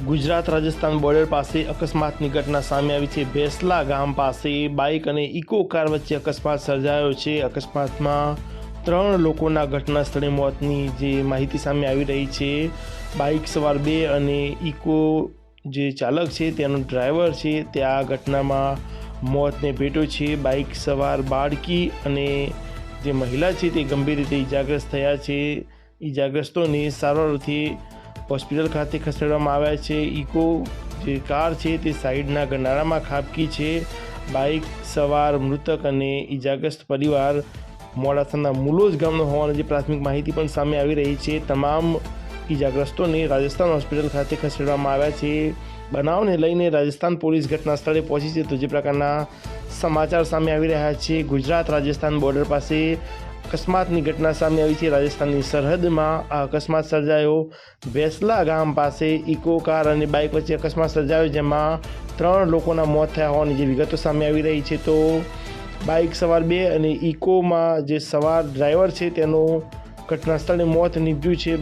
Gujarat Rajasthan border પાસે અકસ્માતની ઘટના સામે આવી છે। ભેસલા ગામ પાસે બાઇક અને ઇકો કાર વચ્ચે અકસ્માત સર્જાયો છે। અકસ્માતમાં 3 લોકોના ઘટના સ્થળે મોતની જે માહિતી સામે આવી રહી છે। બાઇક સવાર 2 અને ઇકો જે ચાલક છે તેનો ડ્રાઈવર છે તે આ ઘટનામાં મોતને ભેટ્યો છે। બાઇક સવાર બાળકી અને જે મહિલા છે તે ગંભીર રીતે ઇજાગ્રસ્ત થયા છે। ઇજાગ્રસ્તોને સારવારથી હોસ્પિટલ ખાતે ખસેડવામાં આવ્યા છે। ઇકો જે કાર છે તે સાઈડના ગનારામાં ખાબકી છે। બાઇક સવાર મૃતક અને ઇજાગ્રસ્ત પરિવાર મોડાસાના મુલોજ ગામનો હોવાની જે પ્રાથમિક માહિતી પણ સામે આવી રહી છે। તમામ ઇજાગ્રસ્તોને રાજસ્થાન હોસ્પિટલ ખાતે ખસેડવામાં આવ્યા છે। બનાવને લઈને રાજસ્થાન પોલીસ ઘટના સ્થળે પહોંચી છે। તો જે પ્રકારના સમાચાર સામે આવી રહ્યા છે, ગુજરાત રાજસ્થાન બોર્ડર પાસે અકસ્માતની ઘટના સામે આવી છે। રાજસ્થાનની સરહદમાં આ અકસ્માત સર્જાયો। ભેસલા ગામ પાસે ઇકો કાર અને બાઇક વચ્ચે અકસ્માત સર્જાયો, જેમાં 3 લોકોના મોત થયા હોવાની જે વિગતો સામે આવી રહી છે। તો બાઇક સવાર 2 અને ઇકોમાં જે સવાર ડ્રાઈવર છે તેનું ઘટના સ્થળે મોત નીપજ્યું છે।